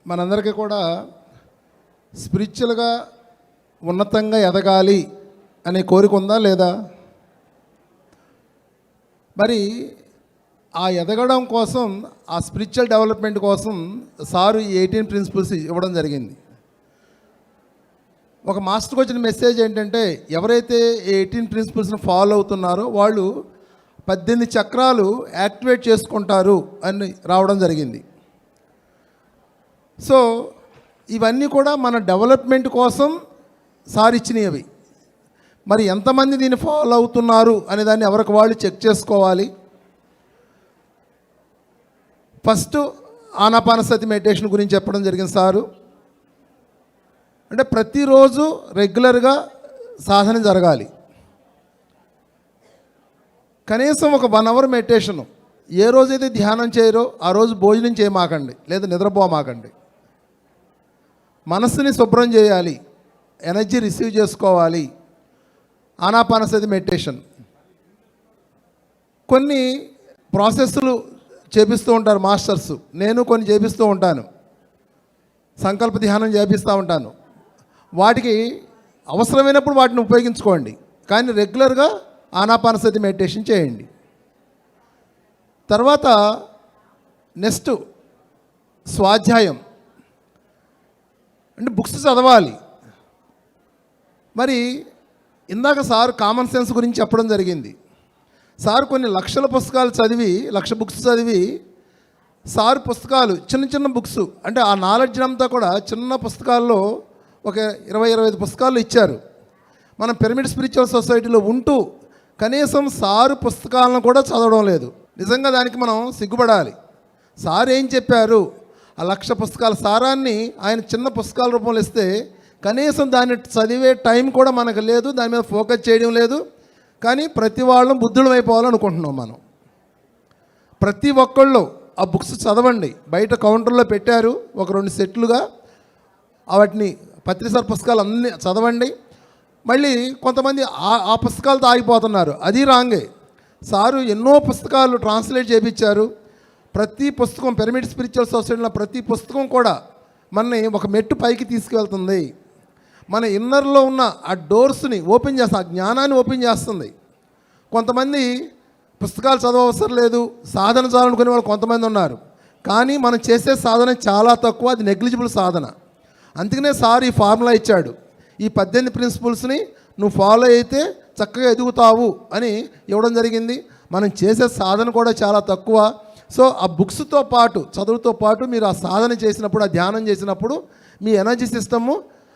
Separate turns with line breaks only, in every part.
మనందరికీ కూడా స్పిరిచువల్గా ఉన్నతంగా ఎదగాలి అనే కోరిక ఉందా లేదా? మరి ఆ ఎదగడం కోసం, ఆ స్పిరిచువల్ డెవలప్మెంట్ కోసం సారు ఈ 18 ప్రిన్సిపల్స్ ఇవ్వడం జరిగింది. ఒక మాస్టర్కి వచ్చిన మెసేజ్ ఏంటంటే, ఎవరైతే 18 ప్రిన్సిపల్స్ని ఫాలో అవుతున్నారో వాళ్ళు 18 చక్రాలు యాక్టివేట్ చేసుకుంటారు అని రావడం జరిగింది. సో ఇవన్నీ కూడా మన డెవలప్మెంట్ కోసం సార్ ఇచ్చినవి. మరి ఎంతమంది దీన్ని ఫాలో అవుతున్నారు అనే దాన్ని ఎవరికి వాళ్ళు చెక్ చేసుకోవాలి. ఫస్ట్ ఆనాపానసతి మెడిటేషన్ గురించి చెప్పడం జరిగింది సారు. అంటే ప్రతిరోజు రెగ్యులర్గా సాధన జరగాలి. కనీసం ఒక 1 అవర్ మెడిటేషను. ఏ రోజైతే ధ్యానం చేయరో ఆ రోజు భోజనం చేయమాకండి, లేదా నిద్రపోమాకండి. మనసుని శుభ్రం చేయాలి, ఎనర్జీ రిసీవ్ చేసుకోవాలి. ఆనాపానసతి మెడిటేషన్ కొన్ని ప్రాసెస్లు చేపిస్తూ ఉంటారు మాస్టర్స్. నేను కొన్ని చేపిస్తూ ఉంటాను, సంకల్ప ధ్యానం చేపిస్తూ ఉంటాను. వాటికి అవసరమైనప్పుడు వాటిని ఉపయోగించుకోండి, కానీ రెగ్యులర్గా ఆనాపానసతి మెడిటేషన్ చేయండి. తర్వాత నెక్స్ట్ స్వాధ్యాయం, అంటే బుక్స్ చదవాలి. మరి ఇందాక సార్ కామన్ సెన్స్ గురించి చెప్పడం జరిగింది. సార్ కొన్ని లక్షల పుస్తకాలు చదివి, 1,00,000 బుక్స్ చదివి, సార్ పుస్తకాలు చిన్న చిన్న బుక్స్, అంటే ఆ నాలెడ్జ్ అంతా కూడా చిన్న పుస్తకాల్లో ఒక 20-25 పుస్తకాలు ఇచ్చారు. మనం పిరమిడ్ స్పిరిచువల్ సొసైటీలో ఉంటూ కనీసం సారు పుస్తకాలను కూడా చదవడం లేదు. నిజంగా దానికి మనం సిగ్గుపడాలి. సార్ ఏం చెప్పారు, ఆ 1,00,000 పుస్తకాల సారాన్ని ఆయన చిన్న పుస్తకాల రూపంలో ఇస్తే కనీసం దాన్ని చదివే టైం కూడా మనకు లేదు, దాని మీద ఫోకస్ చేయడం లేదు. కానీ ప్రతి వాళ్ళం బుద్ధులం అయిపోవాలనుకుంటున్నాం మనం. ప్రతి ఒక్కళ్ళు ఆ బుక్స్ చదవండి. బయట కౌంటర్లో పెట్టారు ఒక 2 సెట్లుగా, వాటిని పత్రిసార్ పుస్తకాలు అన్నీ చదవండి. మళ్ళీ కొంతమంది ఆ పుస్తకాలతో ఆగిపోతున్నారు, అది రాంగే. సారు ఎన్నో పుస్తకాలు ట్రాన్స్లేట్ చేయించారు. ప్రతి పుస్తకం పిరమిడ్ స్పిరిచువల్ సొసైటీలో ప్రతి పుస్తకం కూడా మనని ఒక మెట్టు పైకి తీసుకువెళ్తుంది. మన ఇన్నర్లో ఉన్న ఆ డోర్స్ని ఓపెన్ చేస్తుంది, ఆ జ్ఞానాన్ని ఓపెన్ చేస్తుంది. కొంతమంది పుస్తకాలు చదవవసరం లేదు, సాధన చాలనుకునే వాళ్ళు కొంతమంది ఉన్నారు. కానీ మనం చేసే సాధన చాలా తక్కువ, అది నెగ్లిజిబుల్ సాధన. అందుకనే సార్ ఈ ఫార్ములా ఇచ్చాడు. ఈ 18 ప్రిన్సిపల్స్ని నువ్వు ఫాలో అయితే చక్కగా ఎదుగుతావు అని ఇవ్వడం జరిగింది. మనం చేసే సాధన కూడా చాలా తక్కువ. సో ఆ బుక్స్తో పాటు, చదువుతో పాటు మీరు ఆ సాధన చేసినప్పుడు, ఆ ధ్యానం చేసినప్పుడు మీ ఎనర్జీ సిస్టము,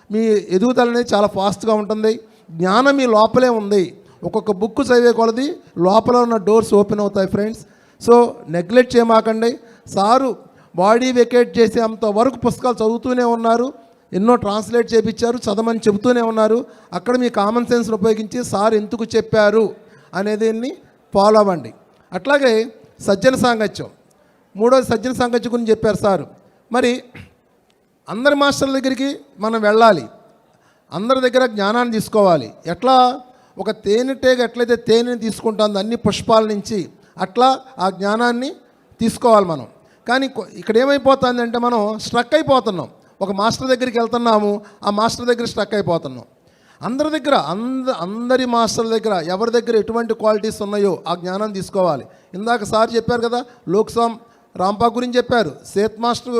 మీ ఎదుగుదల అనేది చాలా ఫాస్ట్గా ఉంటుంది. జ్ఞానం మీ లోపలే ఉంది. ఒక్కొక్క బుక్ చదివే కొలది లోపల ఉన్న డోర్స్ ఓపెన్ అవుతాయి ఫ్రెండ్స్. సో నెగ్లెక్ట్ చేయమాకండి. సారు బాడీ వెకేట్ చేసే అంత వరకు పుస్తకాలు చదువుతూనే ఉన్నారు, ఎన్నో ట్రాన్స్లేట్ చేయించారు, చదవమని చెబుతూనే ఉన్నారు. అక్కడ మీ కామన్ సెన్స్ని ఉపయోగించి సార్ ఎందుకు చెప్పారు అనేదాన్ని ఫాలో అవ్వండి. అట్లాగే సజ్జన సాంగత్యం, 3వ సజ్జన సాంగత్యం గురించి చెప్పారు సారు. మరి అందరి మాస్టర్ల దగ్గరికి మనం వెళ్ళాలి, అందరి దగ్గర జ్ఞానాన్ని తీసుకోవాలి. ఎట్లా ఒక తేనెటీగ ఎట్లయితే తేనెని తీసుకుంటుందో అన్ని పుష్పాల నుంచి, అట్లా ఆ జ్ఞానాన్ని తీసుకోవాలి మనం. కానీ ఇక్కడ ఏమైపోతుందంటే మనం స్ట్రక్ అయిపోతున్నాం. ఒక మాస్టర్ దగ్గరికి వెళ్తున్నాము, ఆ మాస్టర్ దగ్గర స్ట్రక్ అయిపోతున్నాం. అందరి దగ్గర అందరి మాస్టర్ల దగ్గర ఎవరి దగ్గర ఎటువంటి క్వాలిటీస్ ఉన్నాయో ఆ జ్ఞానం తీసుకోవాలి. ఇందాక సార్ చెప్పారు కదా, లోక్సామ్ రాంపా గురించి చెప్పారు, సేత్ మాస్టర్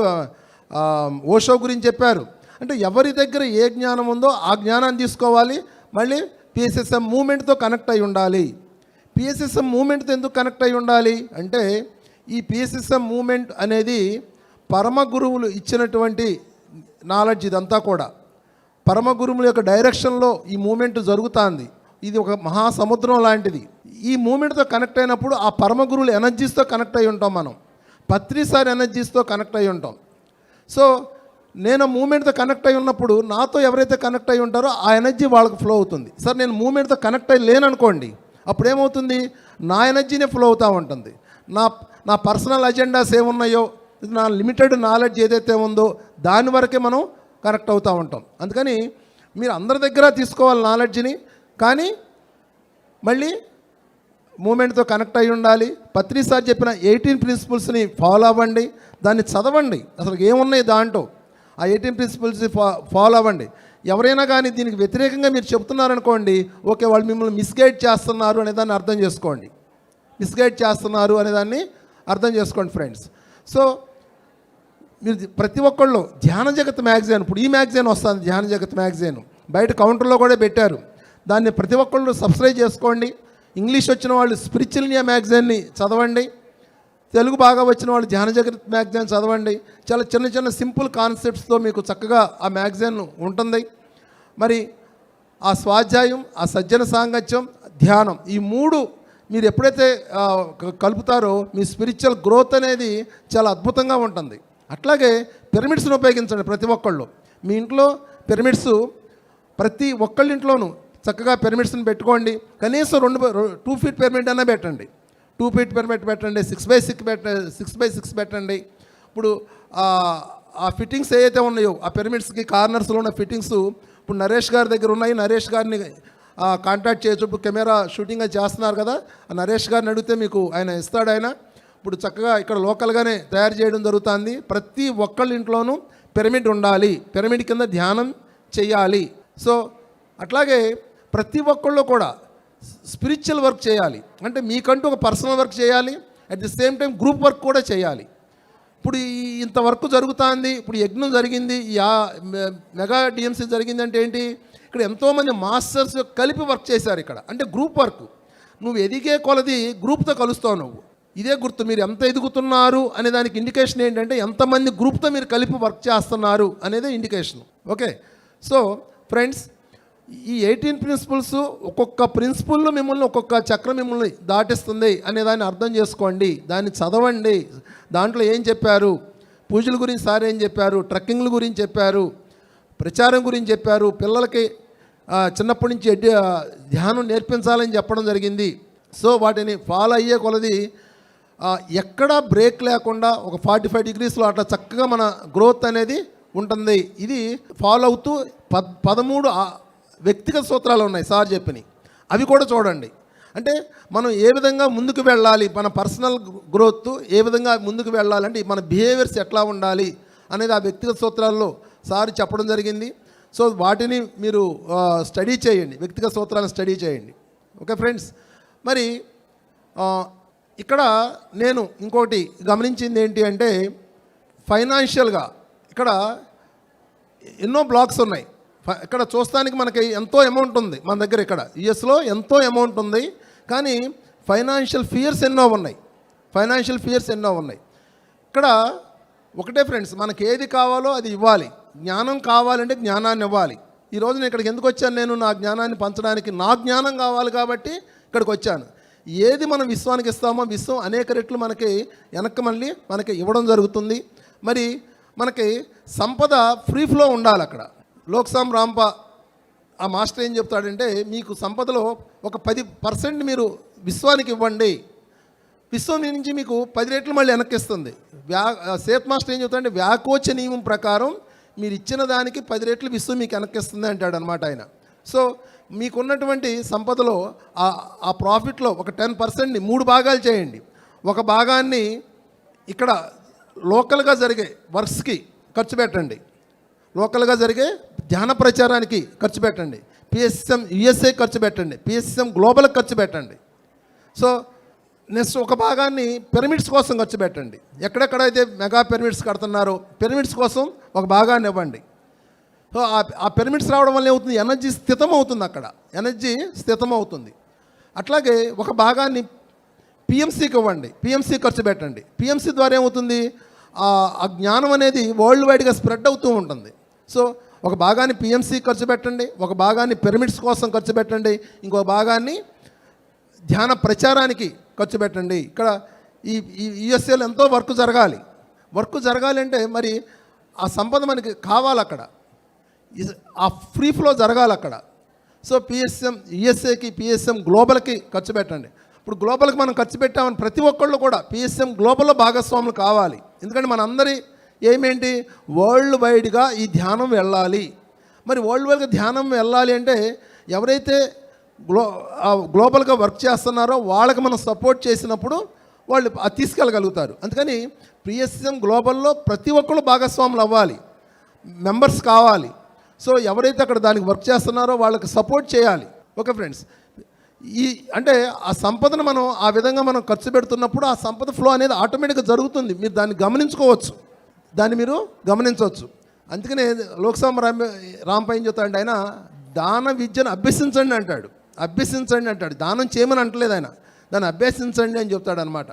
ఓషో గురించి చెప్పారు. అంటే ఎవరి దగ్గర ఏ జ్ఞానం ఉందో ఆ జ్ఞానాన్ని తీసుకోవాలి. మళ్ళీ పిఎస్ఎస్ఎం మూమెంట్తో కనెక్ట్ అయి ఉండాలి. పిఎస్ఎస్ఎం మూమెంట్తో ఎందుకు కనెక్ట్ అయి ఉండాలి అంటే, ఈ పిఎస్ఎస్ఎం మూమెంట్ అనేది పరమ గురువులు ఇచ్చినటువంటి నాలెడ్జ్. ఇదంతా కూడా పరమ గురువుల యొక్క డైరెక్షన్లో ఈ మూమెంట్ జరుగుతుంది. ఇది ఒక మహాసముద్రం లాంటిది. ఈ మూమెంట్తో కనెక్ట్ అయినప్పుడు ఆ పరమ గురువుల ఎనర్జీస్తో కనెక్ట్ అయి ఉంటాం మనం. పత్రిసారి ఎనర్జీస్తో కనెక్ట్ అయి ఉంటాం. సో నేను మూమెంట్తో కనెక్ట్ అయి ఉన్నప్పుడు నాతో ఎవరైతే కనెక్ట్ అయి ఉంటారో ఆ ఎనర్జీ వాళ్ళకి ఫ్లో అవుతుంది. సార్ నేను మూమెంట్తో కనెక్ట్ అయ్యి లేననుకోండి, అప్పుడు ఏమవుతుంది, నా ఎనర్జీనే ఫ్లో అవుతూ ఉంటుంది. నా పర్సనల్ అజెండాస్ ఏమున్నాయో, నా లిమిటెడ్ నాలెడ్జ్ ఏదైతే ఉందో దాని వరకే మనం కనెక్ట్ అవుతూ ఉంటాం. అందుకని మీరు అందరి దగ్గర తీసుకోవాలి నాలెడ్జ్ని, కానీ మళ్ళీ మూమెంట్తో కనెక్ట్ అయి ఉండాలి. పత్రిసార్ చెప్పిన 18 ప్రిన్సిపల్స్ని ఫాలో అవ్వండి, దాన్ని చదవండి. అసలు ఏమున్నాయి దాంట్లో, ఆ 18 ప్రిన్సిపల్స్ ఫాలో అవ్వండి. ఎవరైనా కానీ దీనికి వ్యతిరేకంగా మీరు చెప్తున్నారనుకోండి, ఓకే వాళ్ళు మిమ్మల్ని మిస్గైడ్ చేస్తున్నారు అనేదాన్ని అర్థం చేసుకోండి. మిస్గైడ్ చేస్తున్నారు అనేదాన్ని అర్థం చేసుకోండి ఫ్రెండ్స్. సో మీరు ప్రతి ఒక్కళ్ళు ధ్యాన జగత్ మ్యాగజైన్, ఇప్పుడు ఈ మ్యాగజైన్ వస్తుంది, ధ్యాన జగత్ మ్యాగజైన్ బయట కౌంటర్లో కూడా పెట్టారు. దాన్ని ప్రతి ఒక్కళ్ళు సబ్స్క్రైబ్ చేసుకోండి. ఇంగ్లీష్ వచ్చిన వాళ్ళు స్పిరిచువల్ ఇండియా మ్యాగజైన్ని చదవండి. తెలుగు బాగా వచ్చిన వాళ్ళు ధ్యాన జగత్ మ్యాగజైన్ చదవండి. చాలా చిన్న చిన్న సింపుల్ కాన్సెప్ట్స్తో మీకు చక్కగా ఆ మ్యాగజైన్ ఉంటుంది. మరి ఆ స్వాధ్యాయం, ఆ సజ్జన సాంగత్యం, ధ్యానం, ఈ మూడు మీరు ఎప్పుడైతే కలుపుతారో మీ స్పిరిచువల్ గ్రోత్ అనేది చాలా అద్భుతంగా ఉంటుంది. అట్లాగే పిరమిడ్స్ని ఉపయోగించండి ప్రతి ఒక్కళ్ళు. మీ ఇంట్లో పిరమిడ్స్ ప్రతి ఒక్కళ్ళ ఇంట్లోనూ చక్కగా పిరమిడ్స్ని పెట్టుకోండి. కనీసం 2 ఫీట్ పిరమిడ్ అన్నా పెట్టండి. 2 ఫీట్ పిరమిడ్ పెట్టండి, 6x6 పెట్టండి. ఇప్పుడు ఆ ఫిట్టింగ్స్ ఏవైతే ఉన్నాయో ఆ పిరమిడ్స్కి కార్నర్స్లో ఉన్న ఫిట్టింగ్స్ ఇప్పుడు నరేష్ గారి దగ్గర ఉన్నాయి. నరేష్ గారిని కాంటాక్ట్ చేయొచ్చు. ఇప్పుడు కెమెరా షూటింగ్ అది చేస్తున్నారు కదా, ఆ నరేష్ గారిని అడిగితే మీకు ఆయన ఇస్తాడు. ఆయన ఇప్పుడు చక్కగా ఇక్కడ లోకల్గానే తయారు చేయడం జరుగుతుంది. ప్రతి ఒక్కళ్ళ ఇంట్లోనూ పిరమిడ్ ఉండాలి, పిరమిడ్ కింద ధ్యానం చేయాలి. సో అట్లాగే ప్రతి ఒక్కళ్ళు కూడా స్పిరిచువల్ వర్క్ చేయాలి. అంటే మీకంటూ ఒక పర్సనల్ వర్క్ చేయాలి, at the same time group work కూడా చేయాలి. ఇప్పుడు ఇంత వర్క్ జరుగుతుంది. ఇప్పుడు యజ్ఞం జరిగింది, మెగా డిఎంసీ జరిగింది అంటే ఏంటి, ఇక్కడ ఎంతోమంది మాస్టర్స్ కలిపి వర్క్ చేశారు ఇక్కడ. అంటే గ్రూప్ వర్క్. నువ్వు ఎదిగే కొలది గ్రూప్తో కలుస్తావు నువ్వు. ఇదే గుర్తు, మీరు ఎంత ఎదుగుతున్నారు అనే దానికి ఇండికేషన్ ఏంటంటే ఎంతమంది గ్రూప్తో మీరు కలిపి వర్క్ చేస్తున్నారు అనేది ఇండికేషన్. ఓకే, సో ఫ్రెండ్స్, ఈ 18 ప్రిన్సిపల్స్ ఒక్కొక్క ప్రిన్సిపల్ మిమ్మల్ని, ఒక్కొక్క చక్రం మిమ్మల్ని దాటిస్తుంది అనే దాన్ని అర్థం చేసుకోండి. దాన్ని చదవండి. దాంట్లో ఏం చెప్పారు, పూజల గురించి సార్ ఏం చెప్పారు, ట్రెక్కింగ్ల గురించి చెప్పారు, ప్రచారం గురించి చెప్పారు, పిల్లలకి చిన్నప్పటి నుంచి ధ్యానం నేర్పించాలని చెప్పడం జరిగింది. సో వాటిని ఫాలో అయ్యే కొలది ఎక్కడా బ్రేక్ లేకుండా ఒక 45 డిగ్రీస్లో అట్లా చక్కగా మన గ్రోత్ అనేది ఉంటుంది. ఇది ఫాలో అవుతూ 13 వ్యక్తిగత సూత్రాలు ఉన్నాయి సార్ చెప్పినవి, అవి కూడా చూడండి. అంటే మనం ఏ విధంగా ముందుకు వెళ్ళాలి, మన పర్సనల్ గ్రోత్ ఏ విధంగా ముందుకు వెళ్ళాలంటే మన బిహేవియర్స్ ఎట్లా ఉండాలి అనేది ఆ వ్యక్తిగత సూత్రాల్లో సార్ చెప్పడం జరిగింది. సో వాటిని మీరు స్టడీ చేయండి, వ్యక్తిగత సూత్రాలను స్టడీ చేయండి. ఓకే ఫ్రెండ్స్, మరి ఇక్కడ నేను ఇంకోటి గమనించింది ఏంటి అంటే ఫైనాన్షియల్గా ఇక్కడ ఎన్నో బ్లాక్స్ ఉన్నాయి. ఇక్కడ చూస్తానికి మనకి ఎంతో అమౌంట్ ఉంది మన దగ్గర. ఇక్కడ యుఎస్లో ఎంతో అమౌంట్ ఉంది, కానీ ఫైనాన్షియల్ ఫియర్స్ ఎన్నో ఉన్నాయి. ఇక్కడ ఒకటే ఫ్రెండ్స్, మనకి ఏది కావాలో అది ఇవ్వాలి. జ్ఞానం కావాలంటే జ్ఞానాన్ని ఇవ్వాలి. ఈరోజు నేను ఇక్కడికి ఎందుకు వచ్చాను, నేను నా జ్ఞానాన్ని పంచడానికి. నా జ్ఞానం కావాలి కాబట్టి ఇక్కడికి వచ్చాను. ఏది మనం విశ్వానికి ఇస్తామో విశ్వం అనేక రెట్లు మనకి వెనక్కి మళ్ళీ మనకి ఇవ్వడం జరుగుతుంది. మరి మనకి సంపద ఫ్రీ ఫ్లో ఉండాలి. అక్కడ లోక్సామ్ రాంప ఆ మాస్టర్ ఏం చెప్తాడంటే, మీకు సంపదలో ఒక 10% మీరు విశ్వానికి ఇవ్వండి, విశ్వం నుంచి మీకు 10 రెట్లు మళ్ళీ వెనక్కిస్తుంది. సేత్ మాస్టర్ ఏం చెప్తాడంటే, వ్యాకోచ నియమం ప్రకారం మీరు ఇచ్చిన దానికి 10 రెట్లు విశ్వం మీకు వెనక్కిస్తుంది అంటాడు అనమాట ఆయన. సో మీకున్నటువంటి సంపదలో ఆ ప్రాఫిట్లో ఒక 10%ని 3 భాగాలు చేయండి. ఒక భాగాన్ని ఇక్కడ లోకల్గా జరిగే వర్క్స్కి ఖర్చు పెట్టండి, లోకల్గా జరిగే ధ్యాన ప్రచారానికి ఖర్చు పెట్టండి, పిఎస్ఎం యుఎస్ఏ ఖర్చు పెట్టండి, పిఎస్ఎం గ్లోబల్కి ఖర్చు పెట్టండి. సో నెక్స్ట్ ఒక భాగాన్ని పిరమిడ్స్ కోసం ఖర్చు పెట్టండి. ఎక్కడెక్కడైతే మెగా పిరమిడ్స్ కడుతున్నారో పిరమిడ్స్ కోసం ఒక భాగాన్ని ఇవ్వండి. సో ఆ పిరమిడ్స్ రావడం వల్ల ఏమవుతుంది, ఎనర్జీ స్థితం అవుతుంది, అక్కడ ఎనర్జీ స్థితం అవుతుంది. అట్లాగే ఒక భాగాన్ని పిఎంసీకి ఇవ్వండి, పిఎంసీ ఖర్చు పెట్టండి. పిఎంసీ ద్వారా ఏమవుతుంది, ఆ జ్ఞానం అనేది వరల్డ్ వైడ్గా స్ప్రెడ్ అవుతూ ఉంటుంది. సో ఒక భాగాన్ని పిఎంసీ ఖర్చు పెట్టండి, ఒక భాగాన్ని పిరమిడ్స్ కోసం ఖర్చు పెట్టండి, ఇంకో భాగాన్ని ధ్యాన ప్రచారానికి ఖర్చు పెట్టండి. ఇక్కడ ఈ యుఎస్ఏలో ఎంతో వర్క్ జరగాలి అంటే మరి ఆ సంపద మనకి కావాలి, అక్కడ ఆ ఫ్రీ ఫ్లో జరగాలి అక్కడ. సో పిఎస్ఎం యుఎస్ఏకి, పిఎస్ఎం గ్లోబల్కి ఖర్చు పెట్టండి. ఇప్పుడు గ్లోబల్కి మనం ఖర్చు పెట్టామని ప్రతి ఒక్కళ్ళు కూడా పిఎస్ఎం గ్లోబల్లో భాగస్వాములు కావాలి. ఎందుకంటే మన అందరి ఏమేంటి, వరల్డ్ వైడ్గా ఈ ధ్యానం వెళ్ళాలి. మరి వరల్డ్ వైడ్గా ధ్యానం వెళ్ళాలి అంటే ఎవరైతే గ్లోబల్గా వర్క్ చేస్తున్నారో వాళ్ళకి మనం సపోర్ట్ చేసినప్పుడు వాళ్ళు తీసుకెళ్ళగలుగుతారు. అందుకని పిఎస్ఎం గ్లోబల్లో ప్రతి ఒక్కళ్ళు భాగస్వాములు అవ్వాలి. మెంబర్స్ కావాలి. సో ఎవరైతే అక్కడ దానికి వర్క్ చేస్తున్నారో వాళ్ళకి సపోర్ట్ చేయాలి. ఓకే ఫ్రెండ్స్, ఈ అంటే ఆ సంపదను మనం ఆ విధంగా మనం ఖర్చు పెడుతున్నప్పుడు ఆ సంపద ఫ్లో అనేది ఆటోమేటిక్గా జరుగుతుంది. మీరు దాన్ని గమనించుకోవచ్చు, దాన్ని మీరు గమనించవచ్చు. అందుకనే లోక్సభ రాంపై ఏం చెప్తాడంటే ఆయన దాన విద్యను అభ్యసించండి అంటాడు. అభ్యసించండి అంటాడు, దానం చేయమని అంటలేదు ఆయన, దాన్ని అభ్యసించండి అని చెప్తాడు అనమాట.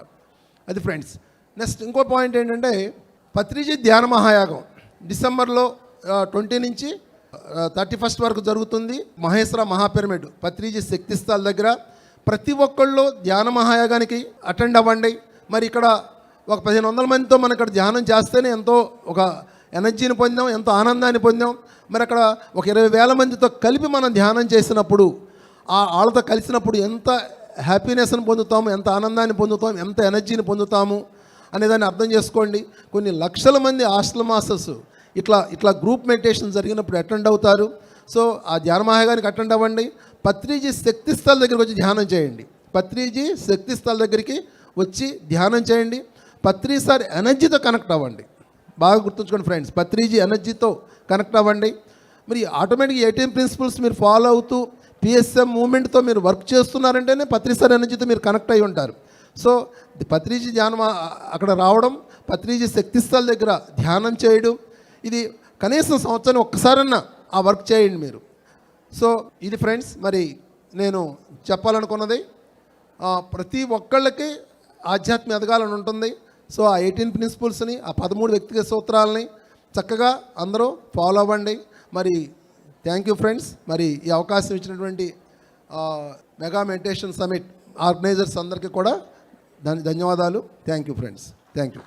అది ఫ్రెండ్స్. నెక్స్ట్ ఇంకో పాయింట్ ఏంటంటే పత్రిజీ ధ్యాన మహాయాగం డిసెంబర్లో 20 నుంచి 31 వరకు జరుగుతుంది. మహేశ్వర మహాపిరమిడ్ పత్రిజీ శక్తిస్థల్ దగ్గర. ప్రతి ఒక్కళ్ళు ధ్యాన మహాయాగానికి అటెండ్ అవ్వండి. మరి ఇక్కడ ఒక 1500 మందితో మనం ఇక్కడ ధ్యానం చేస్తేనే ఎంతో ఒక ఎనర్జీని పొందాం, ఎంతో ఆనందాన్ని పొందాం. మరి అక్కడ ఒక 20,000 మందితో కలిపి మనం ధ్యానం చేసినప్పుడు, వాళ్ళతో కలిసినప్పుడు ఎంత హ్యాపీనెస్ని పొందుతాము, ఎంత ఆనందాన్ని పొందుతాము, ఎంత ఎనర్జీని పొందుతాము అనేదాన్ని అర్థం చేసుకోండి. కొన్ని లక్షల మంది హాస్టల్ మాస్టర్స్ ఇట్లా గ్రూప్ మెడిటేషన్ జరిగినప్పుడు అటెండ్ అవుతారు. సో ఆ ధ్యాన మహాయాగానికి అటెండ్ అవ్వండి. పత్రిజీ శక్తిస్థల్ దగ్గరికి వచ్చి ధ్యానం చేయండి. పత్రిజీ శక్తిస్థల్ దగ్గరికి వచ్చి ధ్యానం చేయండి. పత్రి సార్ ఎనర్జీతో కనెక్ట్ అవ్వండి. బాగా గుర్తుంచుకోండి ఫ్రెండ్స్, పత్రిజీ ఎనర్జీతో కనెక్ట్ అవ్వండి. మరి ఆటోమేటిక్గా 18 ప్రిన్సిపల్స్ మీరు ఫాలో అవుతూ పిఎస్ఎం మూమెంట్తో మీరు వర్క్ చేస్తున్నారంటేనే పత్రి సార్ ఎనర్జీతో మీరు కనెక్ట్ అయి ఉంటారు. సో పత్రిజీ ధ్యానం అక్కడ రావడం, పత్రిజీ శక్తిస్థల్ దగ్గర ధ్యానం చేయడం, ఇది కనీసం సంవత్సరం ఒక్కసారన్నా ఆ వర్క్ చేయండి మీరు. సో ఇది ఫ్రెండ్స్, మరి నేను చెప్పాలనుకున్నది ప్రతి ఒక్కళ్ళకి ఆధ్యాత్మిక ఎదగాలని ఉంటుంది. సో ఆ 18 ప్రిన్సిపల్స్ని, ఆ 13 వ్యక్తిగత సూత్రాలని చక్కగా అందరూ ఫాలో అవ్వండి. మరి థ్యాంక్ యూ ఫ్రెండ్స్. మరి ఈ అవకాశం ఇచ్చినటువంటి మెగా మెడిటేషన్ సమిట్ ఆర్గనైజర్స్ అందరికీ కూడా ధన్యవాదాలు. Thank you friends, thank you.